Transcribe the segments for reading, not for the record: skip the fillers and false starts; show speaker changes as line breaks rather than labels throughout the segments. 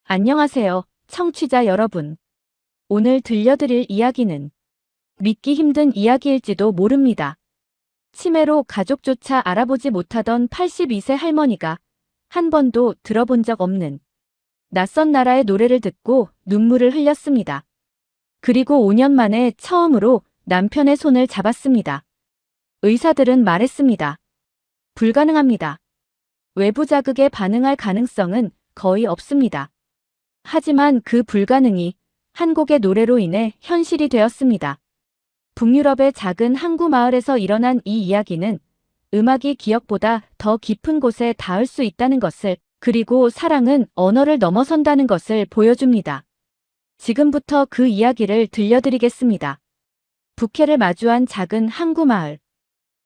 안녕하세요, 청취자 여러분. 오늘 들려드릴 이야기는 믿기 힘든 이야기일지도 모릅니다. 치매로 가족조차 알아보지 못하던 82세 할머니가 한 번도 들어본 적 없는 낯선 나라의 노래를 듣고 눈물을 흘렸습니다. 그리고 5년 만에 처음으로 남편의 손을 잡았습니다. 의사들은 말했습니다. 불가능합니다. 외부 자극에 반응할 가능성은 거의 없습니다. 하지만 그 불가능이 한 곡의 노래로 인해 현실이 되었습니다. 북유럽의 작은 항구 마을에서 일어난 이 이야기는 음악이 기억보다 더 깊은 곳에 닿을 수 있다는 것을, 그리고 사랑은 언어를 넘어선다는 것을 보여줍니다. 지금부터 그 이야기를 들려드리겠습니다. 북해를 마주한 작은 항구 마을.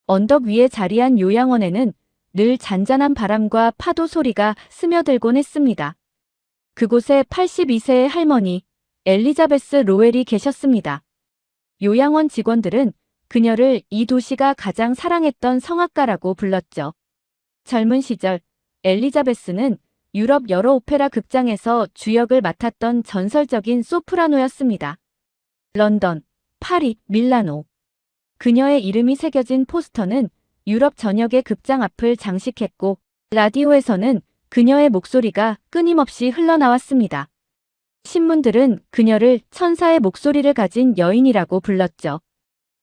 언덕 위에 자리한 요양원에는 늘 잔잔한 바람과 파도 소리가 스며들곤 했습니다. 그곳에 82세의 할머니 엘리자베스 로웰이 계셨습니다. 요양원 직원들은 그녀를 이 도시가 가장 사랑했던 성악가라고 불렀죠. 젊은 시절 엘리자베스는 유럽 여러 오페라 극장에서 주역을 맡았던 전설적인 소프라노였습니다. 런던, 파리, 밀라노. 그녀의 이름이 새겨진 포스터는 유럽 전역의 극장 앞을 장식했고, 라디오에서는 그녀의 목소리가 끊임없이 흘러나왔습니다. 신문들은 그녀를 천사의 목소리를 가진 여인이라고 불렀죠.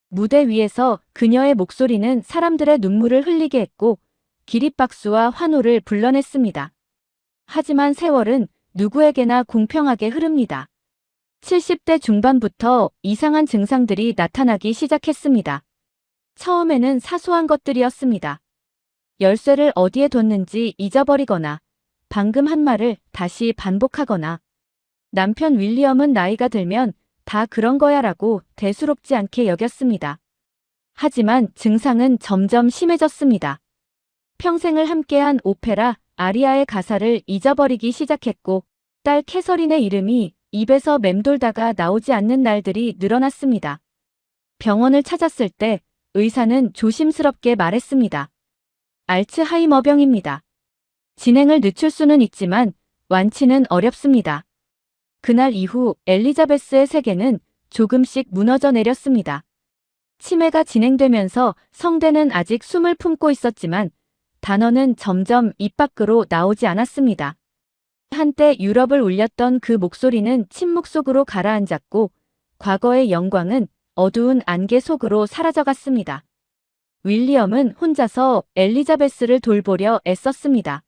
무대 위에서 그녀의 목소리는 사람들의 눈물을 흘리게 했고 기립박수와 환호를 불러냈습니다. 하지만 세월은 누구에게나 공평하게 흐릅니다. 70대 중반부터 이상한 증상들이 나타나기 시작했습니다. 처음에는 사소한 것들이었습니다. 열쇠를 어디에 뒀는지 잊어버리거나 방금 한 말을 다시 반복하거나, 남편 윌리엄은 나이가 들면 다 그런 거야 라고 대수롭지 않게 여겼습니다. 하지만 증상은 점점 심해졌습니다. 평생을 함께한 오페라 아리아의 가사를 잊어버리기 시작했고, 딸 캐서린의 이름이 입에서 맴돌다가 나오지 않는 날들이 늘어났습니다. 병원을 찾았을 때 의사는 조심스럽게 말했습니다. 알츠하이머병입니다. 진행을 늦출 수는 있지만 완치는 어렵습니다. 그날 이후 엘리자베스의 세계는 조금씩 무너져 내렸습니다. 치매가 진행되면서 성대는 아직 숨을 품고 있었지만 단어는 점점 입 밖으로 나오지 않았습니다. 한때 유럽을 울렸던 그 목소리는 침묵 속으로 가라앉았고, 과거의 영광은 어두운 안개 속으로 사라져갔습니다. 윌리엄은 혼자서 엘리자베스를 돌보려 애썼습니다.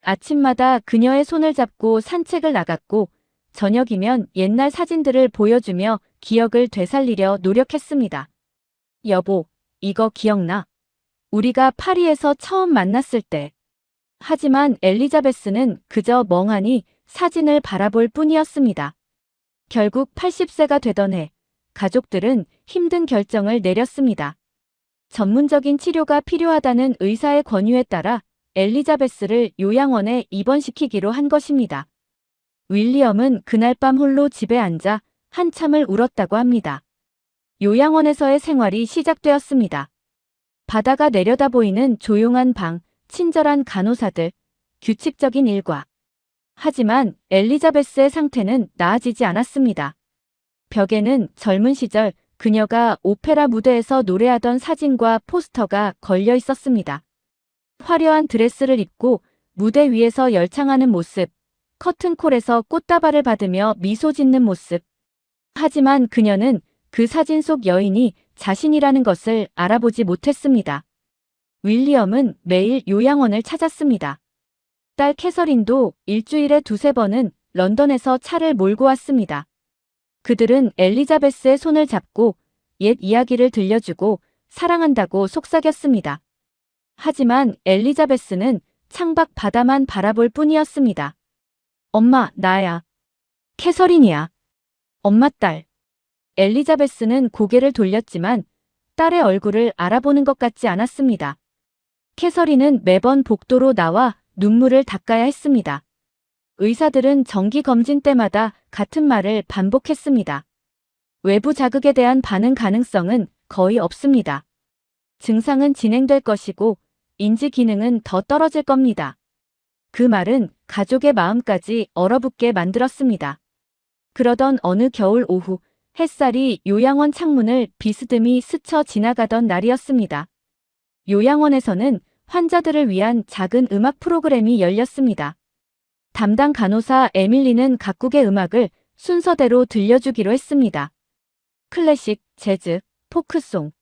아침마다 그녀의 손을 잡고 산책을 나갔고, 저녁이면 옛날 사진들을 보여주며 기억을 되살리려 노력했습니다. 여보, 이거 기억나? 우리가 파리에서 처음 만났을 때. 하지만 엘리자베스는 그저 멍하니 사진을 바라볼 뿐이었습니다. 결국 80세가 되던 해, 가족들은 힘든 결정을 내렸습니다. 전문적인 치료가 필요하다는 의사의 권유에 따라 엘리자베스를 요양원에 입원시키기로 한 것입니다. 윌리엄은 그날 밤 홀로 집에 앉아 한참을 울었다고 합니다. 요양원에서의 생활이 시작되었습니다. 바다가 내려다 보이는 조용한 방, 친절한 간호사들, 규칙적인 일과. 하지만 엘리자베스의 상태는 나아지지 않았습니다. 벽에는 젊은 시절 그녀가 오페라 무대에서 노래하던 사진과 포스터가 걸려 있었습니다. 화려한 드레스를 입고 무대 위에서 열창하는 모습, 커튼콜에서 꽃다발을 받으며 미소 짓는 모습. 하지만 그녀는 그 사진 속 여인이 자신이라는 것을 알아보지 못했습니다. 윌리엄은 매일 요양원을 찾았습니다. 딸 캐서린도 일주일에 두세 번은 런던에서 차를 몰고 왔습니다. 그들은 엘리자베스의 손을 잡고 옛 이야기를 들려주고 사랑한다고 속삭였습니다. 하지만 엘리자베스는 창밖 바다만 바라볼 뿐이었습니다. 엄마, 나야. 캐서린이야. 엄마 딸. 엘리자베스는 고개를 돌렸지만 딸의 얼굴을 알아보는 것 같지 않았습니다. 캐서린은 매번 복도로 나와 눈물을 닦아야 했습니다. 의사들은 정기 검진 때마다 같은 말을 반복했습니다. 외부 자극에 대한 반응 가능성은 거의 없습니다. 증상은 진행될 것이고 인지 기능은 더 떨어질 겁니다. 그 말은 가족의 마음까지 얼어붙게 만들었습니다. 그러던 어느 겨울 오후, 햇살이 요양원 창문을 비스듬히 스쳐 지나가던 날이었습니다. 요양원에서는 환자들을 위한 작은 음악 프로그램이 열렸습니다. 담당 간호사 에밀리는 각국의 음악을 순서대로 들려주기로 했습니다. 클래식, 재즈, 포크송,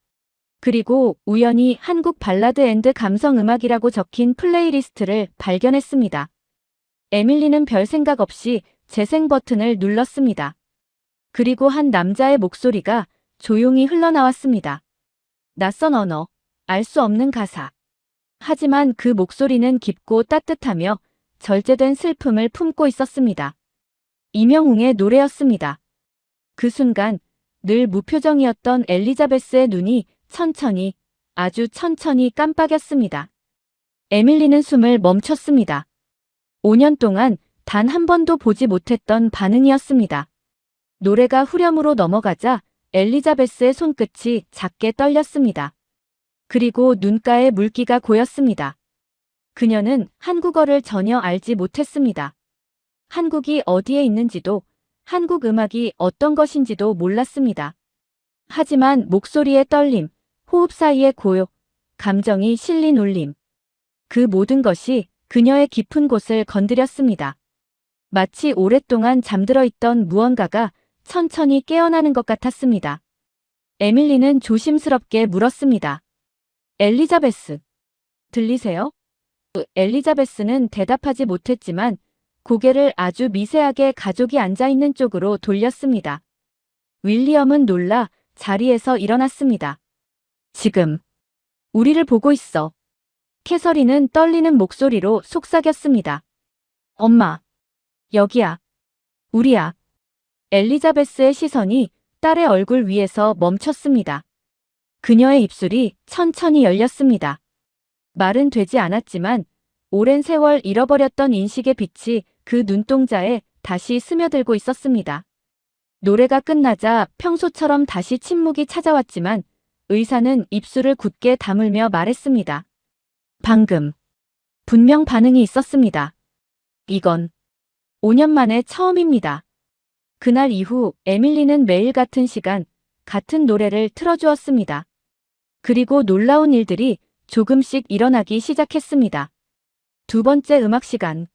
그리고 우연히 한국 발라드 앤드 감성 음악이라고 적힌 플레이리스트를 발견했습니다. 에밀리는 별 생각 없이 재생 버튼을 눌렀습니다. 그리고 한 남자의 목소리가 조용히 흘러나왔습니다. 낯선 언어, 알 수 없는 가사. 하지만 그 목소리는 깊고 따뜻하며 절제된 슬픔을 품고 있었습니다. 이명웅의 노래였습니다. 그 순간 늘 무표정이었던 엘리자베스의 눈이 천천히, 아주 천천히 깜빡였습니다. 에밀리는 숨을 멈췄습니다. 5년 동안 단 한 번도 보지 못했던 반응이었습니다. 노래가 후렴으로 넘어가자 엘리자베스의 손끝이 작게 떨렸습니다. 그리고 눈가에 물기가 고였습니다. 그녀는 한국어를 전혀 알지 못했습니다. 한국이 어디에 있는지도, 한국 음악이 어떤 것인지도 몰랐습니다. 하지만 목소리의 떨림, 호흡 사이의 고요, 감정이 실린 울림. 그 모든 것이 그녀의 깊은 곳을 건드렸습니다. 마치 오랫동안 잠들어 있던 무언가가 천천히 깨어나는 것 같았습니다. 에밀리는 조심스럽게 물었습니다. 엘리자베스, 들리세요? 엘리자베스는 대답하지 못했지만 고개를 아주 미세하게 가족이 앉아있는 쪽으로 돌렸습니다. 윌리엄은 놀라 자리에서 일어났습니다. 지금 우리를 보고 있어. 캐서린은 떨리는 목소리로 속삭였습니다. 엄마, 여기야. 우리야. 엘리자베스의 시선이 딸의 얼굴 위에서 멈췄습니다. 그녀의 입술이 천천히 열렸습니다. 말은 되지 않았지만 오랜 세월 잃어버렸던 인식의 빛이 그 눈동자에 다시 스며들고 있었습니다. 노래가 끝나자 평소처럼 다시 침묵이 찾아왔지만 의사는 입술을 굳게 다물며 말했습니다. 방금 분명 반응이 있었습니다. 이건 5년 만에 처음입니다. 그날 이후 에밀리는 매일 같은 시간, 같은 노래를 틀어주었습니다. 그리고 놀라운 일들이 조금씩 일어나기 시작했습니다. 두 번째 음악 시간.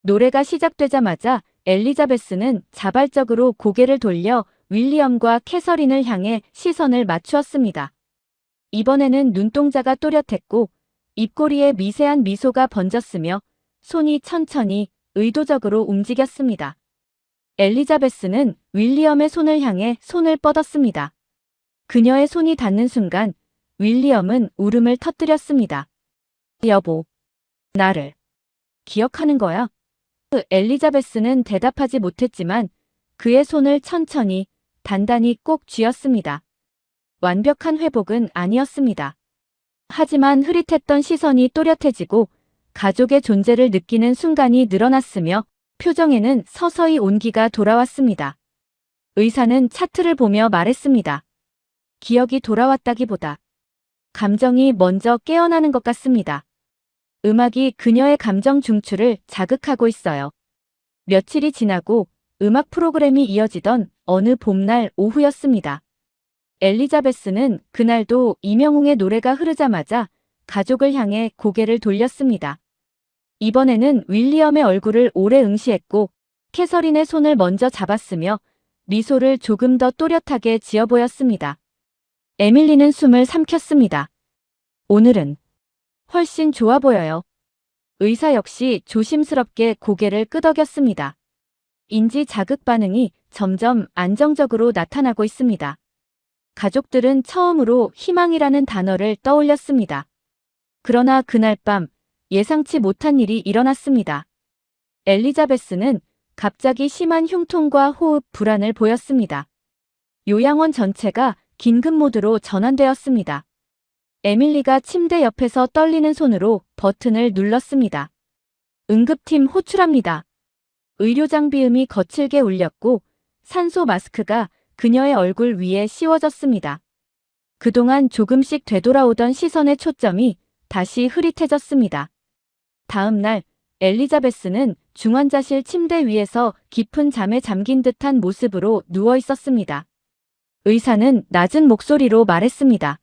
노래가 시작되자마자 엘리자베스는 자발적으로 고개를 돌려 윌리엄과 캐서린을 향해 시선을 맞추었습니다. 이번에는 눈동자가 또렷했고 입꼬리에 미세한 미소가 번졌으며 손이 천천히 의도적으로 움직였습니다. 엘리자베스는 윌리엄의 손을 향해 손을 뻗었습니다. 그녀의 손이 닿는 순간 윌리엄은 울음을 터뜨렸습니다. 여보, 나를 기억하는 거야? 엘리자베스는 대답하지 못했지만 그의 손을 천천히, 단단히 꼭 쥐었습니다. 완벽한 회복은 아니었습니다. 하지만 흐릿했던 시선이 또렷해지고 가족의 존재를 느끼는 순간이 늘어났으며 표정에는 서서히 온기가 돌아왔습니다. 의사는 차트를 보며 말했습니다. 기억이 돌아왔다기보다 감정이 먼저 깨어나는 것 같습니다. 음악이 그녀의 감정 중추를 자극하고 있어요. 며칠이 지나고 음악 프로그램이 이어지던 어느 봄날 오후였습니다. 엘리자베스는 그날도 이명웅의 노래가 흐르자마자 가족을 향해 고개를 돌렸습니다. 이번에는 윌리엄의 얼굴을 오래 응시했고 캐서린의 손을 먼저 잡았으며 미소를 조금 더 또렷하게 지어 보였습니다. 에밀리는 숨을 삼켰습니다. 오늘은 훨씬 좋아 보여요. 의사 역시 조심스럽게 고개를 끄덕였습니다. 인지 자극 반응이 점점 안정적으로 나타나고 있습니다. 가족들은 처음으로 희망이라는 단어를 떠올렸습니다. 그러나 그날 밤 예상치 못한 일이 일어났습니다. 엘리자베스는 갑자기 심한 흉통과 호흡 불안을 보였습니다. 요양원 전체가 긴급 모드로 전환되었습니다. 에밀리가 침대 옆에서 떨리는 손으로 버튼을 눌렀습니다. 응급팀 호출합니다. 의료장비음이 거칠게 울렸고 산소 마스크가 그녀의 얼굴 위에 씌워졌습니다. 그동안 조금씩 되돌아오던 시선의 초점이 다시 흐릿해졌습니다. 다음 날 엘리자베스는 중환자실 침대 위에서 깊은 잠에 잠긴 듯한 모습으로 누워 있었습니다. 의사는 낮은 목소리로 말했습니다.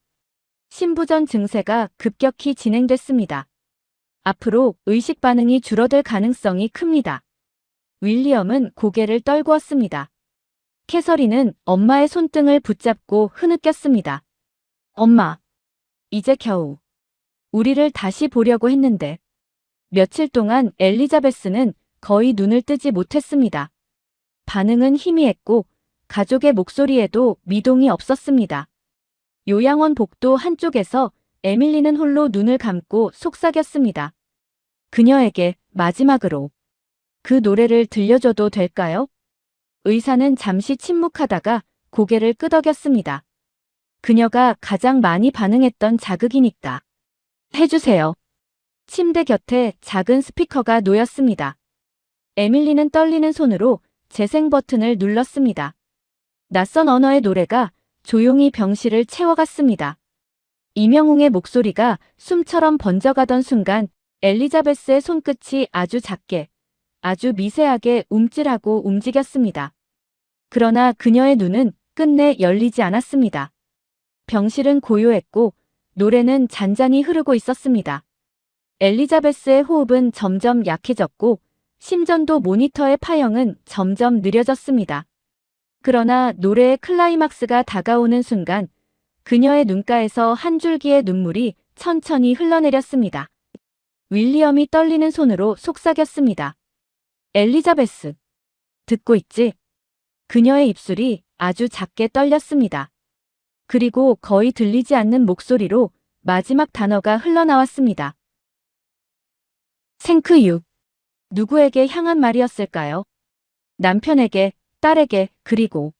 신부전 증세가 급격히 진행됐습니다. 앞으로 의식 반응이 줄어들 가능성이 큽니다. 윌리엄은 고개를 떨구었습니다. 캐서린은 엄마의 손등을 붙잡고 흐느꼈습니다. 엄마, 이제 겨우 우리를 다시 보려고 했는데. 며칠 동안 엘리자베스는 거의 눈을 뜨지 못했습니다. 반응은 희미했고 가족의 목소리에도 미동이 없었습니다. 요양원 복도 한쪽에서 에밀리는 홀로 눈을 감고 속삭였습니다. 그녀에게 마지막으로 그 노래를 들려줘도 될까요? 의사는 잠시 침묵하다가 고개를 끄덕였습니다. 그녀가 가장 많이 반응했던 자극이니까. 해주세요. 침대 곁에 작은 스피커가 놓였습니다. 에밀리는 떨리는 손으로 재생 버튼을 눌렀습니다. 낯선 언어의 노래가 조용히 병실을 채워갔습니다. 이명웅의 목소리가 숨처럼 번져가던 순간 엘리자베스의 손끝이 아주 작게, 아주 미세하게 움찔하고 움직였습니다. 그러나 그녀의 눈은 끝내 열리지 않았습니다. 병실은 고요했고 노래는 잔잔히 흐르고 있었습니다. 엘리자베스의 호흡은 점점 약해졌고 심전도 모니터의 파형은 점점 느려졌습니다. 그러나 노래의 클라이막스가 다가오는 순간 그녀의 눈가에서 한 줄기의 눈물이 천천히 흘러내렸습니다. 윌리엄이 떨리는 손으로 속삭였습니다. 엘리자베스, 듣고 있지? 그녀의 입술이 아주 작게 떨렸습니다. 그리고 거의 들리지 않는 목소리로 마지막 단어가 흘러나왔습니다. 생크유. 누구에게 향한 말이었을까요? 남편에게, 딸에게, 그리고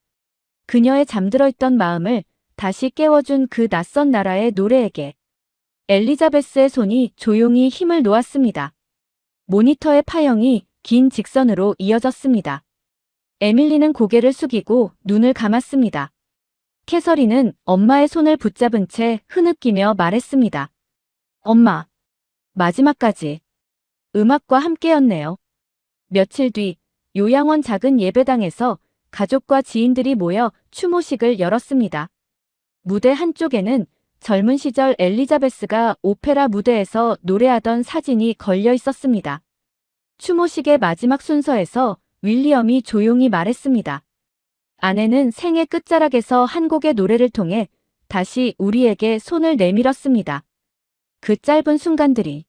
그녀의 잠들어 있던 마음을 다시 깨워준 그 낯선 나라의 노래에게. 엘리자베스의 손이 조용히 힘을 놓았습니다. 모니터의 파형이 긴 직선으로 이어졌습니다. 에밀리는 고개를 숙이고 눈을 감았습니다. 캐서린은 엄마의 손을 붙잡은 채 흐느끼며 말했습니다. 엄마, 마지막까지. 음악과 함께였네요. 며칠 뒤 요양원 작은 예배당에서 가족과 지인들이 모여 추모식을 열었습니다. 무대 한쪽에는 젊은 시절 엘리자베스가 오페라 무대에서 노래하던 사진이 걸려 있었습니다. 추모식의 마지막 순서에서 윌리엄이 조용히 말했습니다. 아내는 생의 끝자락에서 한 곡의 노래를 통해 다시 우리에게 손을 내밀었습니다. 그 짧은 순간들이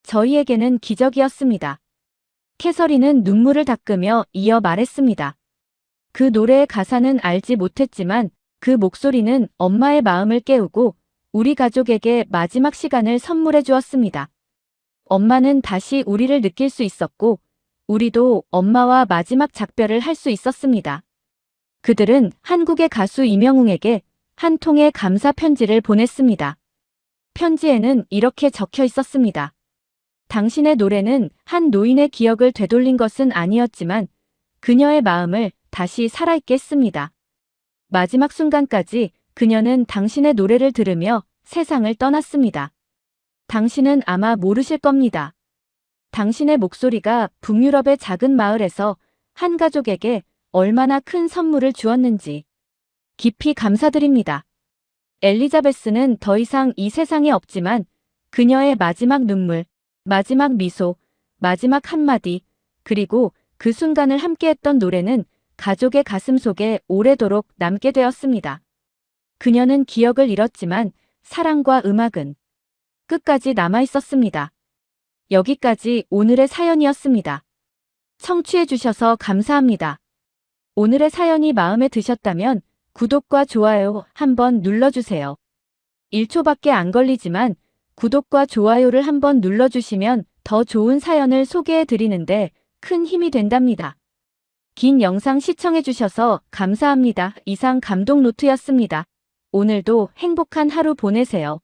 저희에게는 기적이었습니다. 캐서린은 눈물을 닦으며 이어 말했습니다. 그 노래의 가사는 알지 못했지만 그 목소리는 엄마의 마음을 깨우고 우리 가족에게 마지막 시간을 선물해 주었습니다. 엄마는 다시 우리를 느낄 수 있었고 우리도 엄마와 마지막 작별을 할 수 있었습니다. 그들은 한국의 가수 이명웅에게 한 통의 감사 편지를 보냈습니다. 편지에는 이렇게 적혀 있었습니다. 당신의 노래는 한 노인의 기억을 되돌린 것은 아니었지만 그녀의 마음을 다시 살아있게 했습니다. 마지막 순간까지 그녀는 당신의 노래를 들으며 세상을 떠났습니다. 당신은 아마 모르실 겁니다. 당신의 목소리가 북유럽의 작은 마을에서 한 가족에게 얼마나 큰 선물을 주었는지 깊이 감사드립니다. 엘리자베스는 더 이상 이 세상에 없지만 그녀의 마지막 눈물, 마지막 미소, 마지막 한마디, 그리고 그 순간을 함께했던 노래는 가족의 가슴 속에 오래도록 남게 되었습니다. 그녀는 기억을 잃었지만 사랑과 음악은 끝까지 남아 있었습니다. 여기까지 오늘의 사연이었습니다. 청취해주셔서 감사합니다. 오늘의 사연이 마음에 드셨다면 구독과 좋아요 한번 눌러주세요. 1초밖에 안 걸리지만 구독과 좋아요를 한번 눌러주시면 더 좋은 사연을 소개해드리는데 큰 힘이 된답니다. 긴 영상 시청해주셔서 감사합니다. 이상 감동노트였습니다. 오늘도 행복한 하루 보내세요.